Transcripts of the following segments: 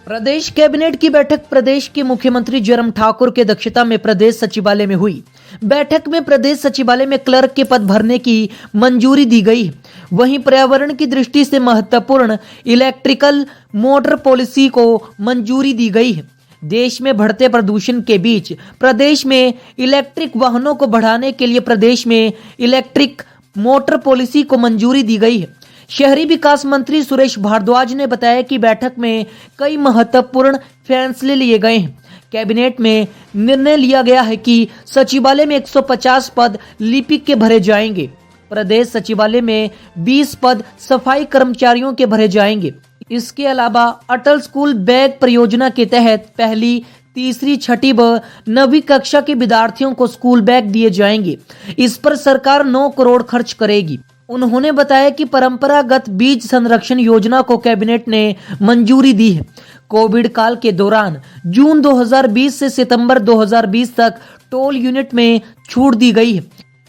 प्रदेश cabinet की बैठक प्रदेश के मुख्यमंत्री जयराम ठाकुर के अध्यक्षता में प्रदेश सचिवालय में हुई। बैठक में प्रदेश सचिवालय में क्लर्क के पद भरने की मंजूरी दी गई। वहीं पर्यावरण की दृष्टि से महत्वपूर्ण इलेक्ट्रिकल मोटर पॉलिसी को मंजूरी दी गई है। देश में बढ़ते प्रदूषण के बीच प्रदेश में इलेक्ट्रिक वाहनों को बढ़ाने के लिए प्रदेश में इलेक्ट्रिक मोटर पॉलिसी को मंजूरी दी गई है। शहरी विकास मंत्री सुरेश भारद्वाज ने बताया कि बैठक में कई महत्वपूर्ण फैसले लिए गए हैं। कैबिनेट में निर्णय लिया गया है कि सचिवालय में 150 पद लिपिक के भरे जाएंगे। प्रदेश सचिवालय में 20 पद सफाई कर्मचारियों के भरे जाएंगे। इसके अलावा अटल स्कूल बैग परियोजना के तहत पहली, तीसरी, छठी व 9वीं कक्षा के विद्यार्थियों को स्कूल बैग दिए जाएंगे। इस पर सरकार 9 करोड़ खर्च करेगी। उन्होंने बताया कि परंपरागत बीज संरक्षण योजना को कैबिनेट ने मंजूरी दी है। कोविड काल के दौरान जून 2020 से सितंबर 2020 तक टोल यूनिट में छूट दी गई है।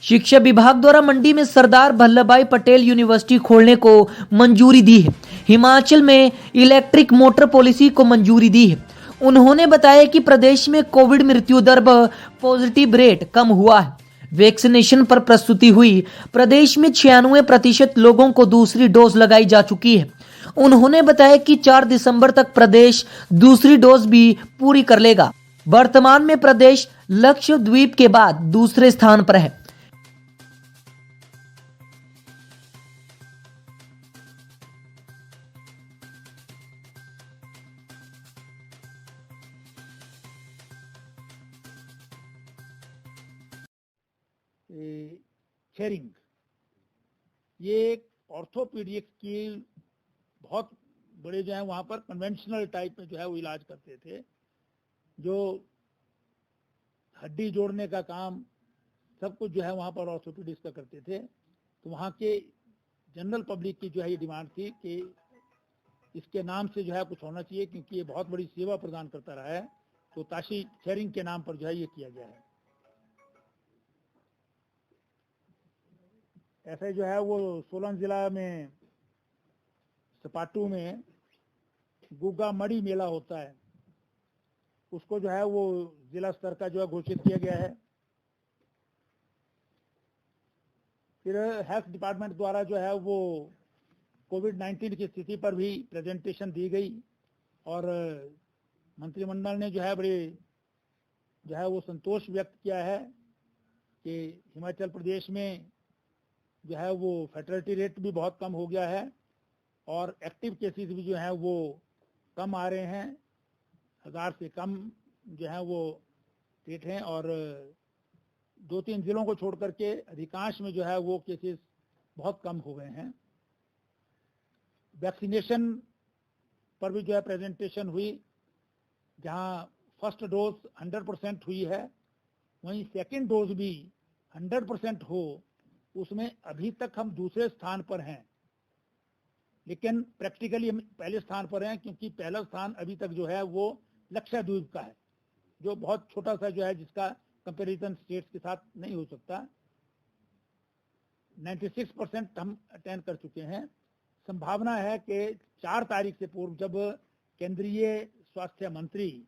शिक्षा विभाग द्वारा मंडी में सरदार वल्लभ भाई पटेल यूनिवर्सिटी खोलने को मंजूरी दी है। हिमाचल में इलेक्ट्रिक मोटर पॉलिसी को मंजूरी दी है। उन्होंने बताया कि प्रदेश में कोविड मृत्यु दर व पॉजिटिव रेट कम हुआ है। वैक्सीनेशन पर प्रस्तुति हुई। प्रदेश में 96% लोगों को दूसरी डोज लगाई जा चुकी है। उन्होंने बताया कि 4 दिसंबर तक प्रदेश दूसरी डोज भी पूरी कर लेगा। वर्तमान में प्रदेश लक्षद्वीप के बाद दूसरे स्थान पर है। शेयरिंग, ये एक ऑर्थोपीडिक की बहुत बड़े जो है वहाँ पर कन्वेंशनल टाइप में जो है वो इलाज करते थे, जो हड्डी जोड़ने का काम सब कुछ जो है वहाँ पर ऑर्थोपीडिक्स का करते थे। तो वहाँ के जनरल पब्लिक की जो है ये डिमांड थी कि इसके नाम से जो है कुछ होना चाहिए, क्योंकि ये बहुत बड़ी सेवा प्रदान करता रहा है। तो ताशी शेयरिंग के नाम पर जो है ये किया गया है। ऐसे जो है वो सोलन जिला में सपाटू में गुग्गा मड़ी मेला होता है, उसको जो है वो जिला स्तर का जो है घोषित किया गया है। फिर हेल्थ डिपार्टमेंट द्वारा जो है वो कोविड-19 की स्थिति पर भी प्रेजेंटेशन दी गई और मंत्रिमंडल ने जो है बड़े जो है वो संतोष व्यक्त किया है कि हिमाचल प्रदेश में जो है वो फर्टिलिटी रेट भी बहुत कम हो गया है और एक्टिव केसेस भी जो है वो कम आ रहे हैं। 1000 से कम जो है वो रेट हैं और 2-3 जिलों को छोड़ करके अधिकांश में जो है वो केसेस बहुत कम हो गए हैं। वैक्सीनेशन पर भी जो है प्रेजेंटेशन हुई, जहां फर्स्ट डोज 100% हुई है, वहीं सेकेंड डोज भी 100% हो, उसमें अभी तक हम दूसरे स्थान पर हैं, लेकिन प्रैक्टिकली हम पहले स्थान पर हैं, क्योंकि पहला स्थान अभी तक जो है वो लक्षद्वीप का है, जो बहुत छोटा सा जो है जिसका कंपैरिजन स्टेट्स के साथ नहीं हो सकता। 96% हम अटेंड कर चुके हैं। संभावना है कि 4 तारीख से पूर्व जब केंद्रीय स्वास्थ्य मंत्री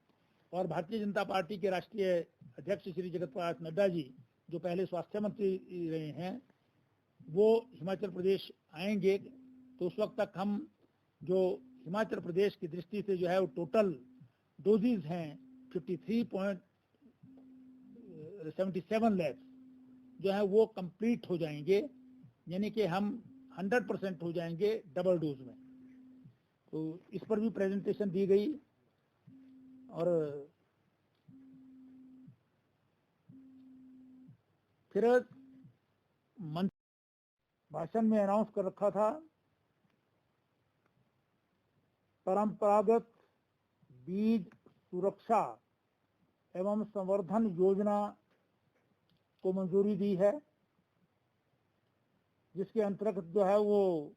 और भारतीय जनता पार्टी के राष्ट्रीय अध्यक्ष श्री जगत प्रकाश नड्डा जी, जो पहले स्वास्थ्य मंत्री रहे हैं, वो हिमाचल प्रदेश आएंगे, तो उस वक्त तक हम जो हिमाचल प्रदेश की दृष्टि से जो है वो टोटल डोजेज हैं 53.77 लाख जो है वो कंप्लीट हो जाएंगे, यानी कि हम 100% हो जाएंगे डबल डोज में। तो इस पर भी प्रेजेंटेशन दी गई और फिर भाषण में अनाउंस कर रखा था परंपरागत बीज सुरक्षा एवं संवर्धन योजना को मंजूरी दी है, जिसके अंतर्गत जो है वो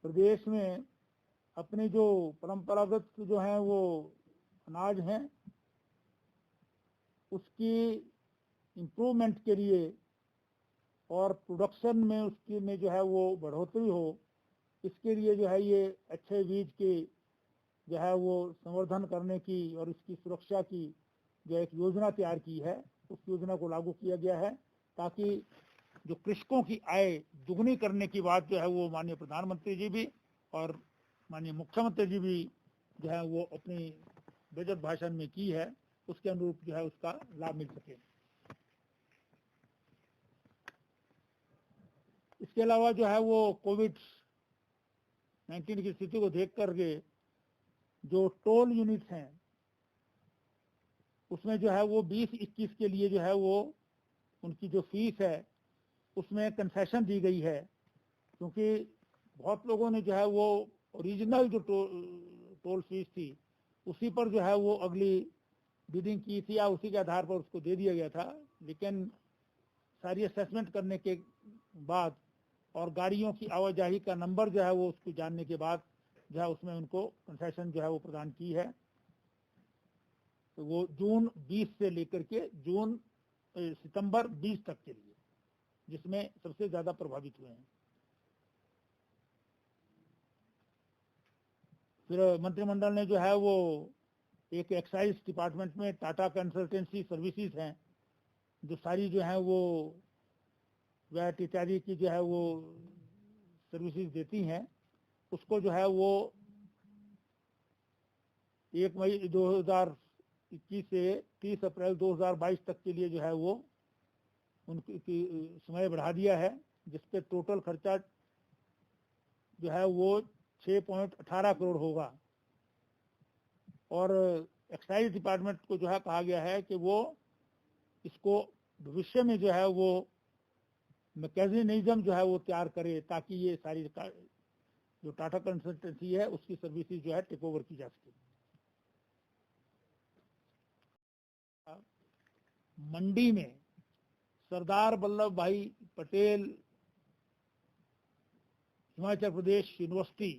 प्रदेश में अपने जो परंपरागत जो हैं वो अनाज हैं उसकी इम्प्रूवमेंट के लिए और प्रोडक्शन में उसकी में जो है वो बढ़ोतरी हो, इसके लिए जो है ये अच्छे बीज की जो है वो संवर्धन करने की और इसकी सुरक्षा की जो एक योजना तैयार की है, उस योजना को लागू किया गया है ताकि जो कृषकों की आय दुगनी करने की बात जो है वो माननीय प्रधानमंत्री जी भी और माननीय मुख्यमंत्री जी भी जो है वो अपनी बजट भाषण में की है, उसके अनुरूप जो है उसका लाभ मिल सके। इसके अलावा जो है वो कोविड-19 की स्थिति को देख करके जो टोल यूनिट्स हैं उसमें जो है वो 20-21 के लिए जो है वो उनकी जो फीस है उसमें कंसेशन दी गई है, क्योंकि बहुत लोगों ने जो है वो ओरिजिनल जो टोल फीस थी उसी पर जो है वो अगली बिडिंग की थी या उसी के आधार पर उसको दे दिया गया था, लेकिन सारी असेसमेंट करने के बाद और गाड़ियों की आवाजाही का नंबर जो है वो उसको जानने के बाद जो है उसमें उनको कंसेशन जो है वो प्रदान की है। तो वो जून 20 से लेकर के सितंबर 20 तक के लिए, जिसमें सबसे ज्यादा प्रभावित हुए हैं। फिर मंत्रिमंडल ने जो है वो एक एक्साइज डिपार्टमेंट में टाटा कंसल्टेंसी सर्विसेज हैं जो सारी जो है वो वैट इत्यादि की जो है वो सर्विसेज देती हैं, उसको जो है वो 1 मई 2021 से 30 अप्रैल 2022 तक के लिए जो है वो उनकी समय बढ़ा दिया है, जिसपे टोटल खर्चा जो है वो 6.18 करोड़ होगा। और एक्साइज डिपार्टमेंट को जो है कहा गया है कि वो इसको भविष्य में जो है वो मैकेनिज्म जो है वो तैयार करे ताकि ये सारी जो टाटा कंसल्टेंसी है उसकी सर्विसेज जो है टेक ओवर की जा सके। मंडी में सरदार वल्लभ भाई पटेल हिमाचल प्रदेश यूनिवर्सिटी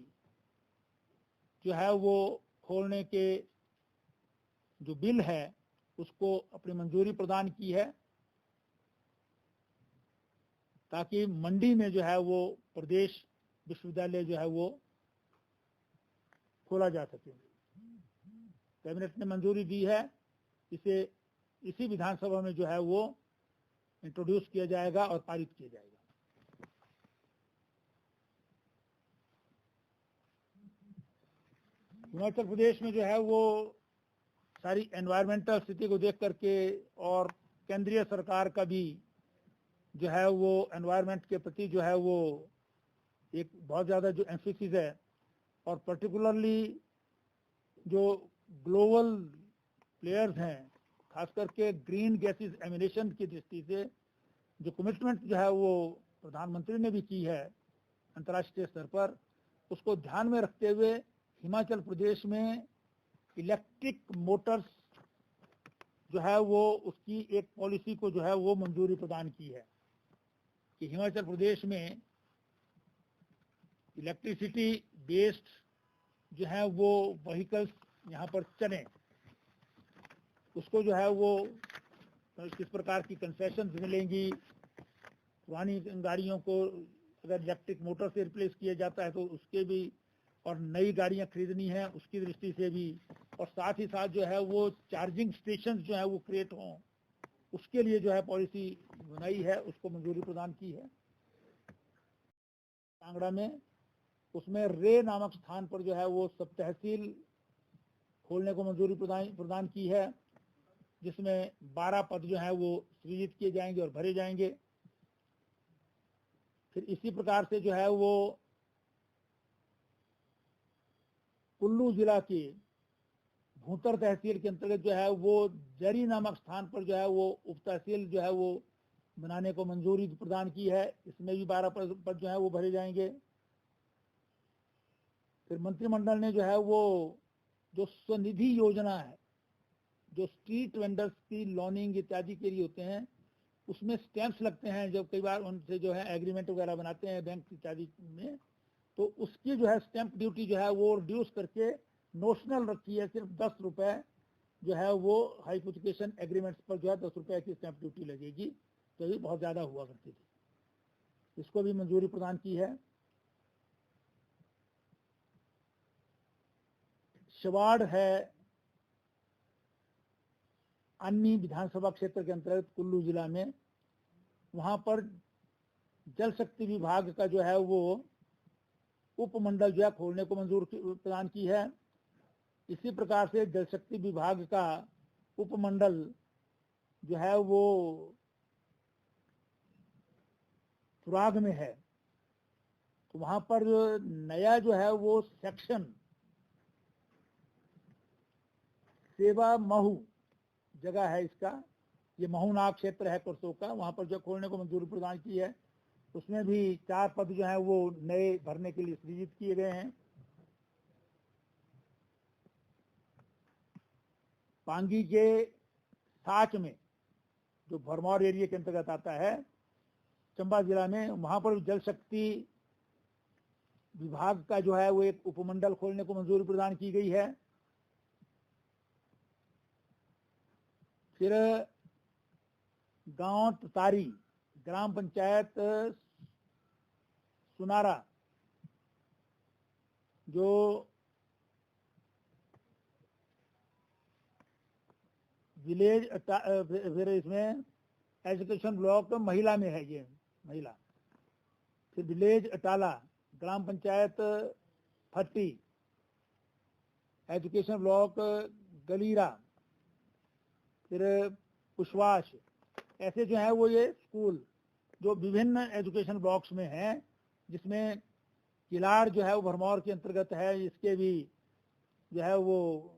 जो है वो खोलने के जो बिल है उसको अपनी मंजूरी प्रदान की है ताकि मंडी में जो है वो प्रदेश विश्वविद्यालय जो है वो खोला जा सके। कैबिनेट ने मंजूरी दी है, इसे इसी विधानसभा में जो है वो इंट्रोड्यूस किया जाएगा और पारित किया जाएगा। हिमाचल प्रदेश में जो है वो सारी एनवायरमेंटल स्थिति को देख करके और केंद्रीय सरकार का भी जो है वो एनवायरमेंट के प्रति जो है वो एक बहुत ज़्यादा जो एम्फेसिस है, और पर्टिकुलरली जो ग्लोबल प्लेयर्स हैं खास करके ग्रीन गैसेस एमिनेशन की दृष्टि से जो कमिटमेंट जो है वो प्रधानमंत्री ने भी की है अंतर्राष्ट्रीय स्तर पर, उसको ध्यान में रखते हुए हिमाचल प्रदेश में इलेक्ट्रिक मोटर्स जो है वो उसकी एक पॉलिसी को जो है वो मंजूरी प्रदान की है कि हिमाचल प्रदेश में इलेक्ट्रिसिटी बेस्ड जो है वो व्हीकल्स यहाँ पर चले, उसको जो है वो किस प्रकार की कंसेशन मिलेंगी, पुरानी गाड़ियों को अगर इलेक्ट्रिक मोटर से रिप्लेस किया जाता है तो उसके भी, और नई गाड़ियाँ खरीदनी है उसकी दृष्टि से भी, और साथ ही साथ जो है वो चार्जिंग स्टेशन जो है वो क्रिएट हों, उसके लिए जो है पॉलिसी बनाई है, उसको मंजूरी प्रदान की है। कांगड़ा में उसमें रे नामक स्थान पर जो है वो सब तहसील खोलने को मंजूरी प्रदान की है, जिसमें 12 पद जो है वो सृजित किए जाएंगे और भरे जाएंगे। फिर इसी प्रकार से जो है वो कुल्लू जिला के भूंतर तहसील के अंतर्गत जो है वो जरी नामक स्थान पर जो है वो उप तहसील जो है वो बनाने को मंजूरी प्रदान की है, इसमें भी 12 पद जो है वो भरे जाएंगे। फिर मंत्रिमंडल ने जो है वो जो स्वनिधि योजना है, जो स्ट्रीट वेंडर्स की लॉनिंग इत्यादि के लिए होते हैं, उसमें स्टैंप्स लगते हैं, जब कई बार उनसे जो है एग्रीमेंट वगैरह बनाते हैं बैंक इत्यादि में, तो उसकी जो है स्टैंप ड्यूटी जो है वो रिड्यूस करके नोशनल रखी है, सिर्फ 10 रुपए जो है वो हाइपोथिकेशन एग्रीमेंट्स पर जो है 10 रुपए की स्टैंप ड्यूटी लगेगी, तो ये बहुत ज़्यादा हुआ करती थी, इसको भी मंजूरी प्रदान की है। शिवाड़ है अन्नी विधानसभा क्षेत्र के अंतर्गत कुल्लू जिला में, वहां पर जल शक्ति विभाग का जो है वो उपमंडल जो है खोलने को मंजूर प्रदान की है। इसी प्रकार से जल शक्ति विभाग का उपमंडल जो है वो सुराग में है, तो वहां पर नया जो है वो सेक्शन सेवा महू जगह है इसका, ये महूनाग क्षेत्र है करसोग का, वहां पर जो खोलने को मंजूरी प्रदान की है। उसमें भी 4 पद जो है वो नए भरने के लिए सृजित किए गए हैं। पांगी के साच में जो भरमौर एरिया के अंतर्गत आता है चंबा जिला में, वहां पर जल शक्ति विभाग का जो है वो एक उपमंडल खोलने को मंजूरी प्रदान की गई है। फिर गांव तारी ग्राम पंचायत सुनारा जो विलेज, फिर इसमें एजुकेशन ब्लॉक महिला में है, ये महिला। फिर विलेज अटाला ग्राम पंचायत फट्टी, एजुकेशन ब्लॉक गलीरा, फिर पुष्वाश, ऐसे जो है वो ये स्कूल जो विभिन्न एजुकेशन ब्लॉक्स में हैं, जिसमें किलार जो है वो भरमौर के अंतर्गत है, इसके भी जो है वो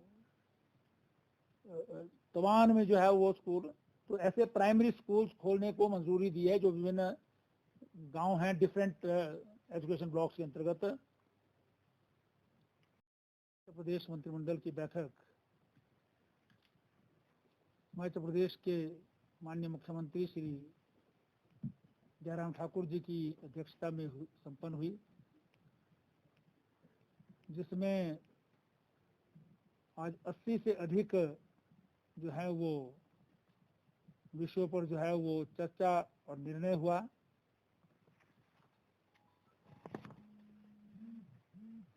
तवान में जो है वो स्कूल, तो ऐसे प्राइमरी स्कूल्स खोलने को मंजूरी दी है जो विभिन्न गांव हैं डिफरेंट एजुकेशन ब्लॉक्स के अंतर्गत। उत्तर प्रदेश मंत्रिमंडल की बैठक मध्य प्रदेश के माननीय मुख्यमंत्री श्री जयराम ठाकुर जी की अध्यक्षता में संपन्न हुई, जिसमें आज 80 से अधिक जो है वो विषयों पर जो है वो चर्चा और निर्णय हुआ।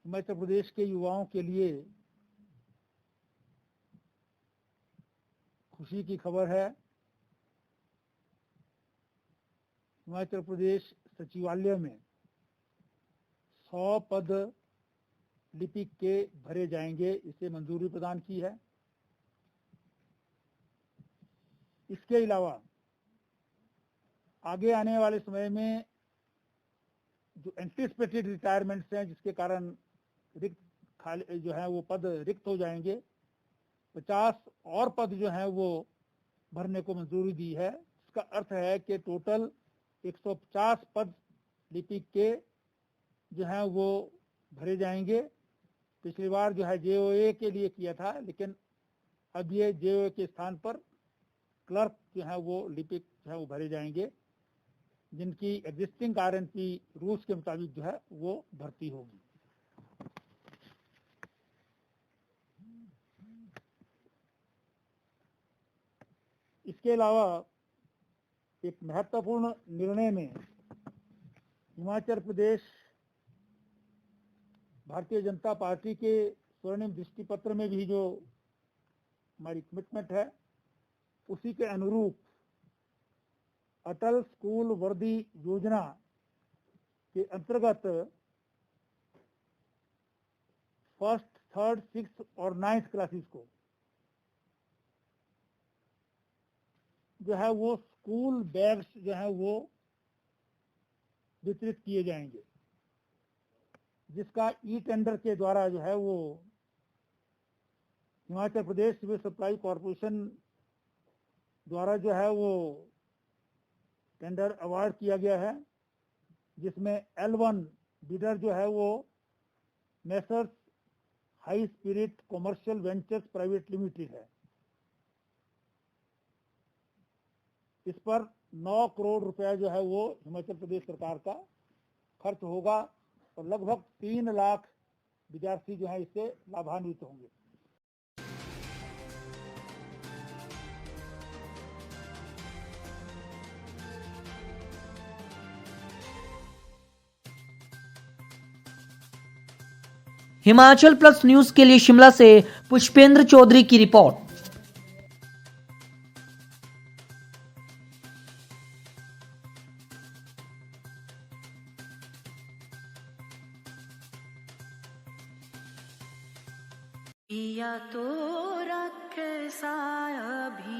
मध्य प्रदेश के युवाओं के लिए खुशी की खबर है, हिमाचल प्रदेश सचिवालय में 100 पद लिपिक के भरे जाएंगे, इसे मंजूरी प्रदान की है। इसके अलावा आगे आने वाले समय में जो एंटिसिपेटेड रिटायरमेंट्स हैं, जिसके कारण रिक्त खाली जो है वो पद रिक्त हो जाएंगे, 50 और पद जो है वो भरने को मंजूरी दी है। इसका अर्थ है कि टोटल 150 पद लिपिक के जो है वो भरे जाएंगे। पिछली बार जो है जेओए के लिए किया था, लेकिन अब ये जेओए के स्थान पर क्लर्क जो है वो लिपिक जो है वो भरे जाएंगे, जिनकी एग्जिस्टिंग आरएनपी रूल्स के मुताबिक जो है वो भर्ती होगी। इसके अलावा एक महत्वपूर्ण निर्णय में हिमाचल प्रदेश भारतीय जनता पार्टी के स्वर्णिम दृष्टि पत्र में भी जो हमारी कमिटमेंट है, उसी के अनुरूप अटल स्कूल वर्दी योजना के अंतर्गत 1st, 3rd, 6th और 9th क्लासेस को जो है वो स्कूल बैग्स जो है वो वितरित किए जाएंगे, जिसका ई टेंडर के द्वारा जो है वो Himachal Pradesh civil supply corporation द्वारा जो है वो टेंडर अवार्ड किया गया है, जिसमें L1 बिडर जो है वो messrs high spirit commercial ventures private limited है। इस पर 9 करोड़ रुपया जो है वो हिमाचल प्रदेश सरकार का खर्च होगा और लगभग 3 लाख विद्यार्थी जो है इससे लाभान्वित होंगे। हिमाचल प्लस न्यूज के लिए शिमला से पुष्पेंद्र चौधरी की रिपोर्ट। पिया तो कैसा अभिमान,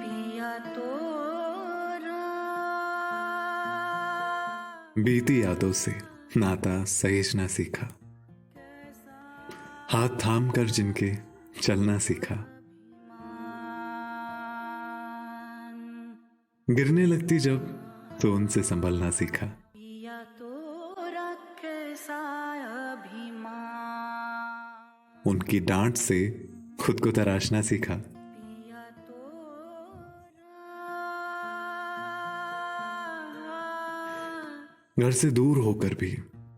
पिया तो बीती यादों से नाता सहेजना सीखा, हाथ थाम कर जिनके चलना सीखा, गिरने लगती जब तो उनसे संभलना सीखा। पिया तो कैसा अभिमान, उनकी डांट से खुद को तराशना सीखा। पिया तो घर से दूर होकर भी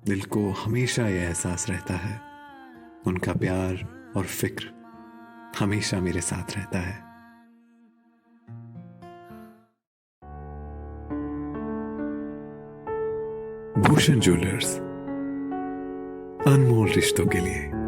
दिल को हमेशा यह एहसास रहता है, उनका प्यार और फिक्र हमेशा मेरे साथ रहता है। भूषण ज्वेलर्स, अनमोल रिश्तों के लिए।